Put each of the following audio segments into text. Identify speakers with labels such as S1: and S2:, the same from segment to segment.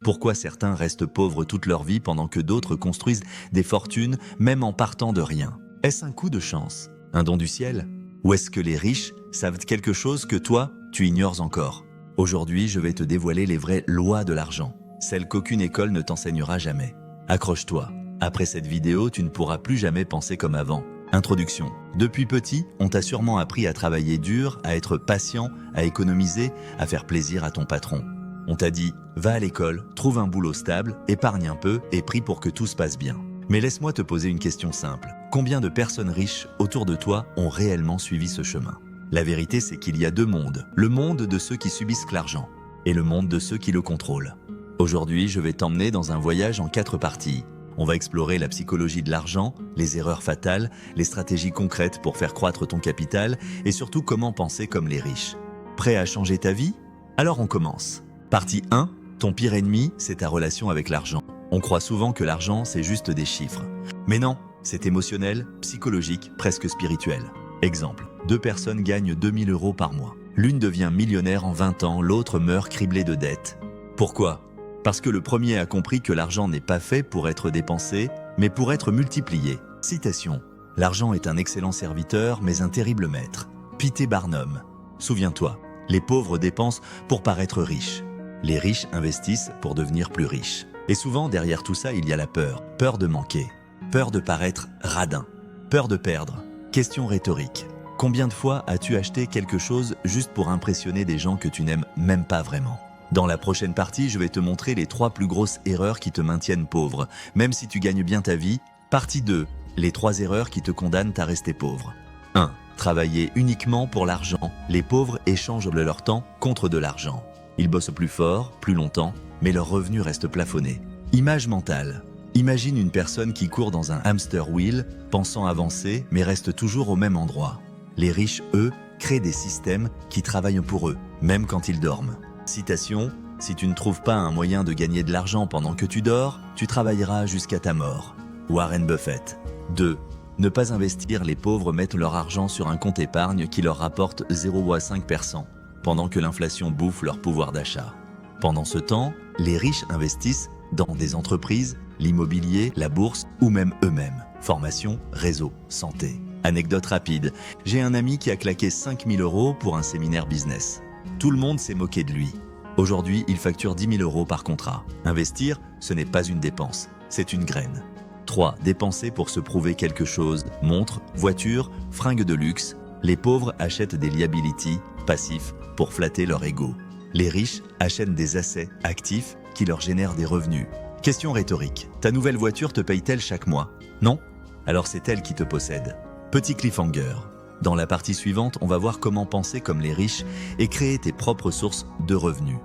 S1: Pourquoi certains restent pauvres toute leur vie pendant que d'autres construisent des fortunes même en partant de rien? Est-ce un coup de chance? Un don du ciel? Ou est-ce que les riches savent quelque chose que toi, tu ignores encore? Aujourd'hui, je vais te dévoiler les vraies lois de l'argent, celles qu'aucune école ne t'enseignera jamais. Accroche-toi. Après cette vidéo, tu ne pourras plus jamais penser comme avant. Introduction. Depuis petit, on t'a sûrement appris à travailler dur, à être patient, à économiser, à faire plaisir à ton patron. On t'a dit, va à l'école, trouve un boulot stable, épargne un peu et prie pour que tout se passe bien. Mais laisse-moi te poser une question simple. Combien de personnes riches autour de toi ont réellement suivi ce chemin? La vérité, c'est qu'il y a deux mondes. Le monde de ceux qui subissent l'argent et le monde de ceux qui le contrôlent. Aujourd'hui, je vais t'emmener dans un voyage en 4 parties. On va explorer la psychologie de l'argent, les erreurs fatales, les stratégies concrètes pour faire croître ton capital et surtout comment penser comme les riches. Prêt à changer ta vie? Alors on commence. Partie 1. Ton pire ennemi, c'est ta relation avec l'argent. On croit souvent que l'argent, c'est juste des chiffres. Mais non, c'est émotionnel, psychologique, presque spirituel. Exemple, 2 personnes gagnent 2000 € par mois. L'une devient millionnaire en 20 ans, l'autre meurt criblée de dettes. Pourquoi? Parce que le premier a compris que l'argent n'est pas fait pour être dépensé, mais pour être multiplié. Citation. L'argent est un excellent serviteur, mais un terrible maître. P.T. Barnum. Souviens-toi, les pauvres dépensent pour paraître riches. Les riches investissent pour devenir plus riches. Et souvent, derrière tout ça, il y a la peur. Peur de manquer. Peur de paraître radin. Peur de perdre. Question rhétorique. Combien de fois as-tu acheté quelque chose juste pour impressionner des gens que tu n'aimes même pas vraiment? Dans la prochaine partie, je vais te montrer les 3 plus grosses erreurs qui te maintiennent pauvre, même si tu gagnes bien ta vie. Partie 2. Les 3 erreurs qui te condamnent à rester pauvre. 1. Travailler uniquement pour l'argent. Les pauvres échangent leur temps contre de l'argent. Ils bossent plus fort, plus longtemps, mais leur revenu reste plafonné. Image mentale. Imagine une personne qui court dans un hamster wheel, pensant avancer, mais reste toujours au même endroit. Les riches, eux, créent des systèmes qui travaillent pour eux, même quand ils dorment. Citation, si tu ne trouves pas un moyen de gagner de l'argent pendant que tu dors, tu travailleras jusqu'à ta mort. Warren Buffett. 2. Ne pas investir, les pauvres mettent leur argent sur un compte épargne qui leur rapporte 0,5%, pendant que l'inflation bouffe leur pouvoir d'achat. Pendant ce temps, les riches investissent dans des entreprises, l'immobilier, la bourse ou même eux-mêmes. Formation, réseau, santé. Anecdote rapide, j'ai un ami qui a claqué 5000 € pour un séminaire business. Tout le monde s'est moqué de lui. Aujourd'hui, il facture 10 000 € par contrat. Investir, ce n'est pas une dépense, c'est une graine. 3. Dépenser pour se prouver quelque chose. Montres, voitures, fringues de luxe. Les pauvres achètent des liabilities, passifs, pour flatter leur ego. Les riches achètent des assets, actifs, qui leur génèrent des revenus. Question rhétorique. Ta nouvelle voiture te paye-t-elle chaque mois? Non? Alors c'est elle qui te possède. Petit cliffhanger. Dans la partie suivante, on va voir comment penser comme les riches et créer tes propres sources de revenus.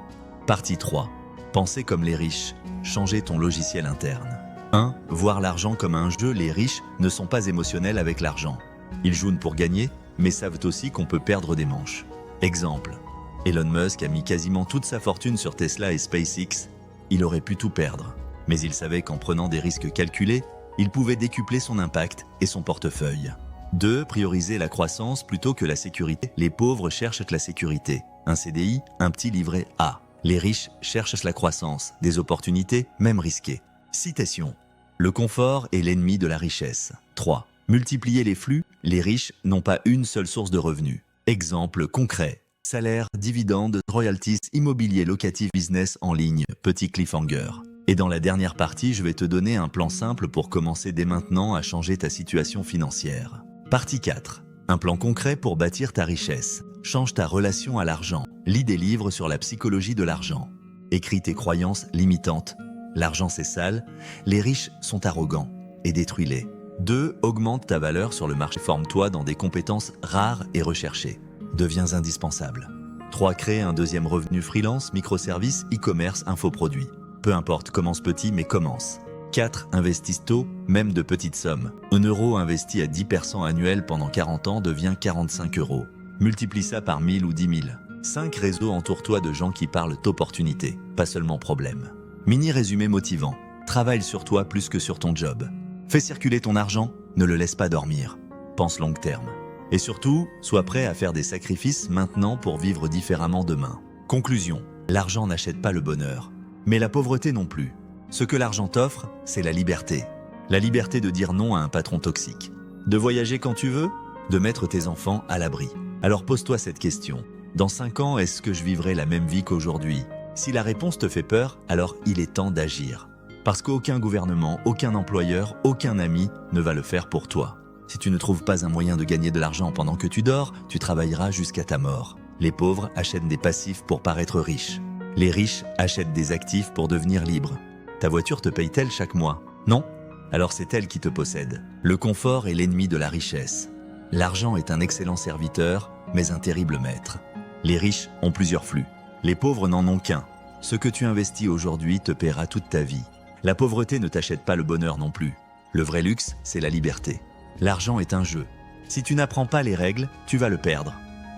S1: Partie 3. Penser comme les riches. Changer ton logiciel interne. 1. Voir l'argent comme un jeu. Les riches ne sont pas émotionnels avec l'argent. Ils jouent pour gagner, mais savent aussi qu'on peut perdre des manches. Exemple. Elon Musk a mis quasiment toute sa fortune sur Tesla et SpaceX. Il aurait pu tout perdre. Mais il savait qu'en prenant des risques calculés, il pouvait décupler son impact et son portefeuille. 2. Prioriser la croissance plutôt que la sécurité. Les pauvres cherchent la sécurité. Un CDI, un petit livret A. Les riches cherchent la croissance, des opportunités, même risquées. Citation. Le confort est l'ennemi de la richesse. 3. Multiplier les flux. Les riches n'ont pas une seule source de revenus. Exemple concret. Salaire, dividendes, royalties, immobilier locatif, business en ligne, petit cliffhanger. Et dans la dernière partie, je vais te donner un plan simple pour commencer dès maintenant à changer ta situation financière. Partie 4. Un plan concret pour bâtir ta richesse. Change ta relation à l'argent. Lis des livres sur la psychologie de l'argent. Écris tes croyances limitantes. L'argent c'est sale, les riches sont arrogants, et détruis-les. 2. Augmente ta valeur sur le marché. Forme-toi dans des compétences rares et recherchées. Deviens indispensable. 3. Crée un deuxième revenu freelance, microservice, e-commerce, infoproduits. Peu importe, commence petit mais commence. 4. Investis tôt, même de petites sommes. 1 euro investi à 10% annuel pendant 40 ans devient 45 €. Multiplie ça par 1000 ou 10 000. 5. Réseau, entoure-toi de gens qui parlent d'opportunités, pas seulement problèmes. Mini résumé motivant. Travaille sur toi plus que sur ton job. Fais circuler ton argent, ne le laisse pas dormir. Pense long terme. Et surtout, sois prêt à faire des sacrifices maintenant pour vivre différemment demain. Conclusion. L'argent n'achète pas le bonheur, Mais la pauvreté non plus. Ce que l'argent t'offre, c'est la liberté. La liberté de dire non à un patron toxique. De voyager quand tu veux, de mettre tes enfants à l'abri. Alors pose-toi cette question. Dans 5 ans, est-ce que je vivrai la même vie qu'aujourd'hui? Si la réponse te fait peur, alors il est temps d'agir. Parce qu'aucun gouvernement, aucun employeur, aucun ami ne va le faire pour toi. Si tu ne trouves pas un moyen de gagner de l'argent pendant que tu dors, tu travailleras jusqu'à ta mort. Les pauvres achètent des passifs pour paraître riches. Les riches achètent des actifs pour devenir libres. Ta voiture te paye-t-elle chaque mois? Non? Alors c'est elle qui te possède. Le confort est l'ennemi de la richesse. L'argent est un excellent serviteur, mais un terrible maître. Les riches ont plusieurs flux. Les pauvres n'en ont qu'un. Ce que tu investis aujourd'hui te paiera toute ta vie. La pauvreté ne t'achète pas le bonheur non plus. Le vrai luxe, c'est la liberté. L'argent est un jeu. Si tu n'apprends pas les règles, tu vas le perdre.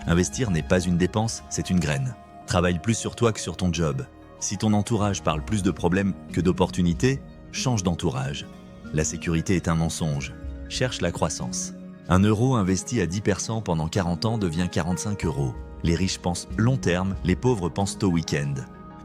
S1: Investir n'est pas une dépense, c'est une graine. Travaille plus sur toi que sur ton job. Si ton entourage parle plus de problèmes que d'opportunités, change d'entourage. La sécurité est un mensonge. Cherche la croissance. 1 euro investi à 10% pendant 40 ans devient 45 euros. Les riches pensent long terme, les pauvres pensent au week-end.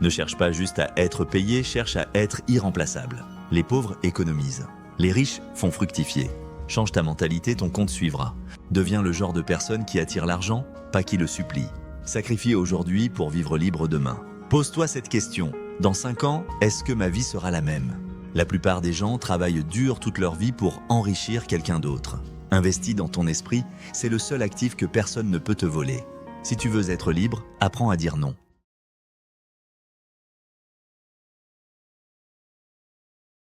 S1: Ne cherche pas juste à être payé, cherche à être irremplaçable. Les pauvres économisent. Les riches font fructifier. Change ta mentalité, ton compte suivra. Deviens le genre de personne qui attire l'argent, pas qui le supplie. Sacrifie aujourd'hui pour vivre libre demain. Pose-toi cette question. Dans 5 ans, est-ce que ma vie sera la même? La plupart des gens travaillent dur toute leur vie pour enrichir quelqu'un d'autre. Investis dans ton esprit, c'est le seul actif que personne ne peut te voler. Si tu veux être libre, apprends à dire non.